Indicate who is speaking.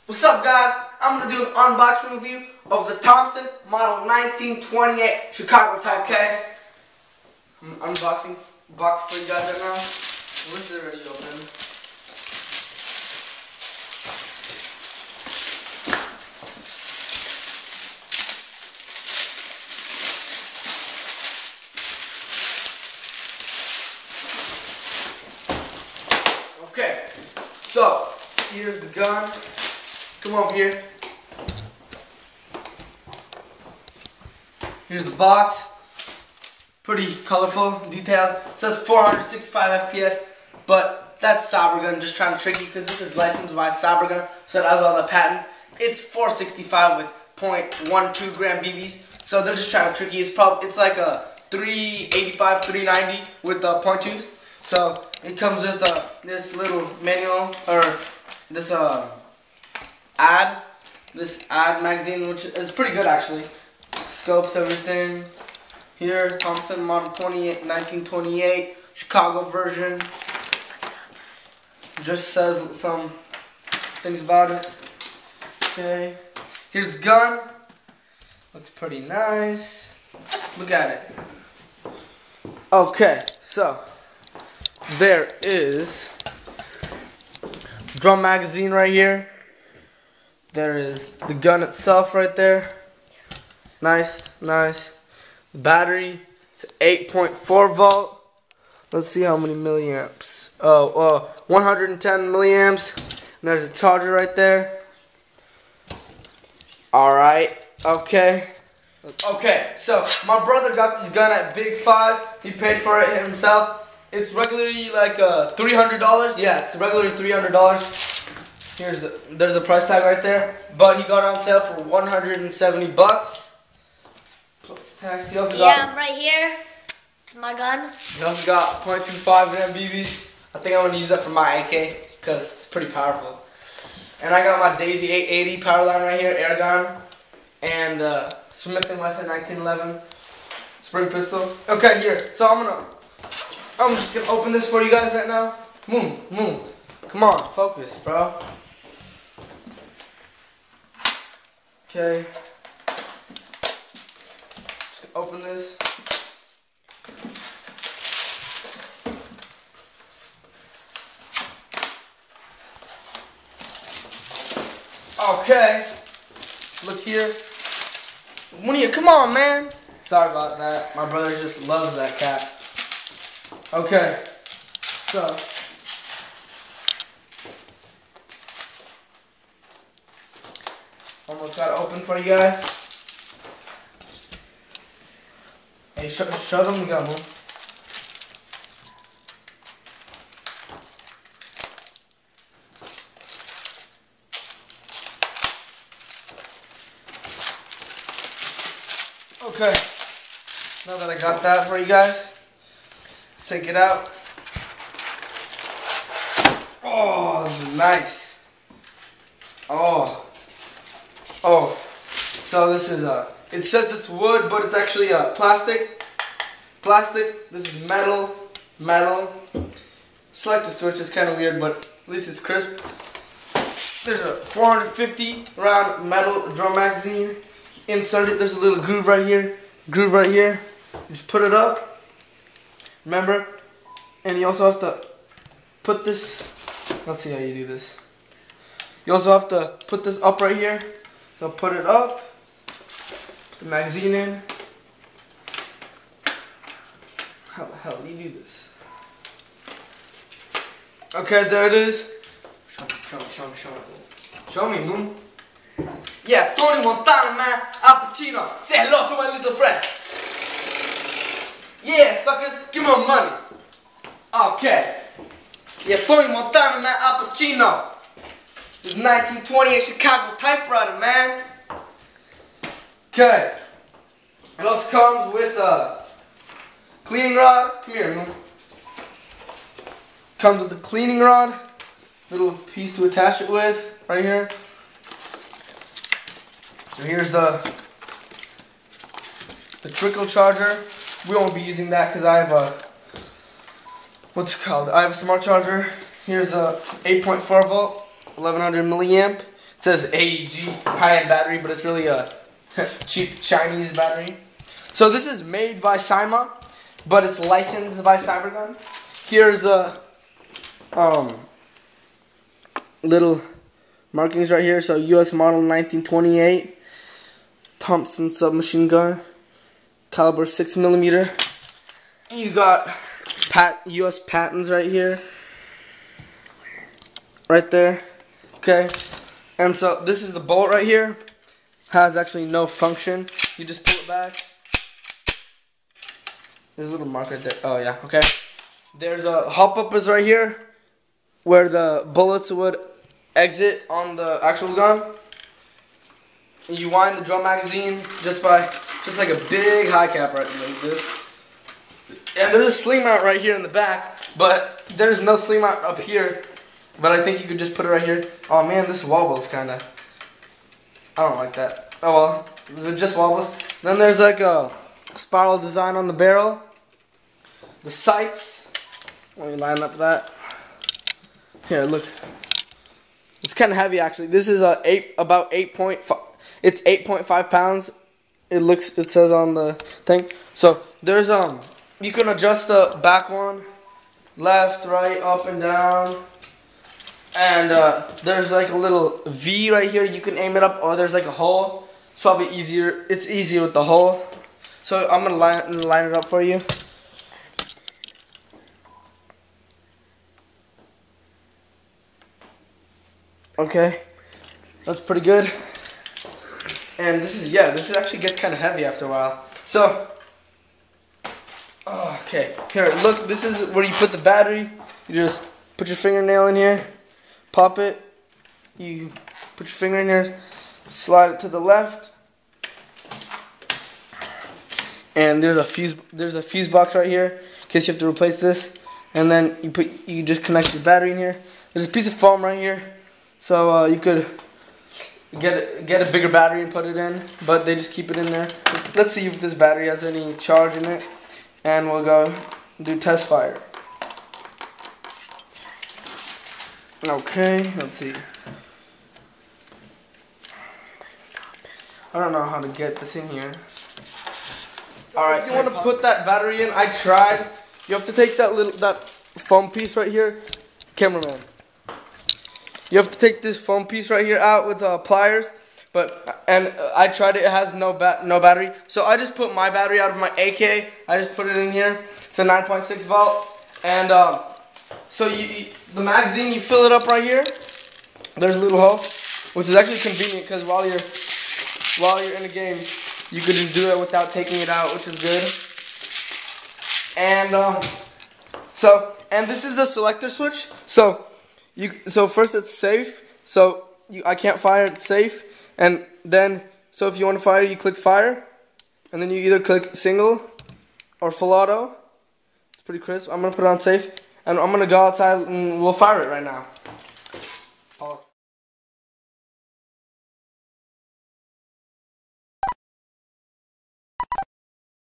Speaker 1: What's up, guys? I'm going to do an unboxing review of the Thompson model 1928 Chicago Type. Okay, I'm unboxing box for you guys right now. This is already open. Okay, so here's the gun. Come over here. Here's the box. Pretty colorful, detailed. It says 465 FPS, but that's Cybergun, just trying to trick you because this is licensed by Cybergun, so it has all the patents. It's 465 with 0.12 gram BBs, so they're just trying to trick you. It's like a 385, 390 with the 0.2s. So it comes with this little manual, or this ad magazine, which is pretty good actually. Scopes everything. Here, Thompson model 1928 Chicago version. Just says some things about it. Okay. Here's the gun. Looks pretty nice. Look at it. Okay, so there is drum magazine right here. There is the gun itself right there. Nice, nice. The battery, it's 8.4 volt. Let's see how many milliamps. 110 milliamps. And there's a charger right there. Alright, okay. Okay, so my brother got this gun at Big 5. He paid for it himself. It's regularly like $300. Yeah, it's regularly $300. There's the price tag right there. But he got it on sale for 170 bucks. He also got,
Speaker 2: I'm right here. It's my gun.
Speaker 1: He also got 0.25 gram BBs. I think I'm gonna use that for my AK because it's pretty powerful. And I got my Daisy 880 power line right here, air gun, and Smith & Wesson 1911 spring pistol. Okay, here. So I'm just gonna open this for you guys right now. Move. Come on, focus, bro. Okay. Just gonna open this. Okay. Look here. Munir, come on, man. Sorry about that. My brother just loves that cat. Okay. So. Almost got it open for you guys. Hey, show them the gun, man. Okay. Now that I got that for you guys, let's take it out. Oh, this is nice. Oh, so this is it says it's wood, but it's actually plastic. This is metal. Selector switch is kind of weird, but at least it's crisp. There's a 450 round metal drum magazine. Insert it. There's a little groove right here. You just put it up. Remember, and you also have to put this. Let's see how you do this. You also have to put this up right here. So put it up, put the magazine in. How the hell do you do this? Okay, there it is. Show me, Moon. Yeah, Tony Montana, man. Al Pacino. Say hello to my little friend. Yeah, suckers, give me my money. Okay. Yeah, Tony Montana, man. Al Pacino. This is 1928 Chicago Typewriter, man. Okay. It also comes with a cleaning rod. Come here, man. Comes with a cleaning rod. Little piece to attach it with, right here. So here's the trickle charger. We won't be using that because I have I have a smart charger. Here's a 8.4 volt. 1100 milliamp. says AEG, high-end battery, but it's really a cheap Chinese battery. So this is made by Cyma, but it's licensed by Cybergun. Here's the little markings right here. So U.S. model 1928, Thompson submachine gun, caliber 6mm. You got U.S. patents right here, right there. Okay, and so this is the bolt right here. Has actually no function. You just pull it back. There's a little mark right there. Oh yeah, okay. There's a hop up is right here, where the bullets would exit on the actual gun. You wind the drum magazine just like a big high cap right like this. And there's a sling mount right here in the back, but there's no sling mount up here. But I think you could just put it right here. Oh man, this wobbles kinda. I don't like that. Oh well, it just wobbles. Then there's like a spiral design on the barrel. The sights. Let me line up that. Here, look. It's kind of heavy actually. This is about 8.5. It's 8.5 pounds. It says on the thing. So there's you can adjust the back one, left, right, up and down. And there's like a little V right here. You can aim it up, or there's like a hole. It's probably easier. It's easier with the hole. So I'm gonna line it up for you. Okay, that's pretty good. And this actually gets kind of heavy after a while. So, okay, here, look. This is where you put the battery. You just put your fingernail in here. Pop it, you put your finger in here, slide it to the left, and there's a fuse box right here in case you have to replace this. And then you just connect your battery in here. There's a piece of foam right here, so you could get a bigger battery and put it in, but they just keep it in there. Let's see if this battery has any charge in it, and we'll go do test fire. Okay, let's see. I don't know how to get this in here. Alright, if you want to put that battery in, I tried. You have to take that foam piece right here. Cameraman. You have to take this foam piece right here out with pliers. And I tried it, it has no battery. So I just put my battery out of my AK. I just put it in here. It's a 9.6 volt. And so the magazine, you fill it up right here. There's a little hole, which is actually convenient because while you're in the game, you could just do it without taking it out, which is good. And and this is the selector switch. So first it's safe. So I can't fire, it's safe. And then so if you want to fire, you click fire, and then you either click single or full auto. It's pretty crisp. I'm gonna put it on safe. And I'm going to go outside and we'll fire it right now.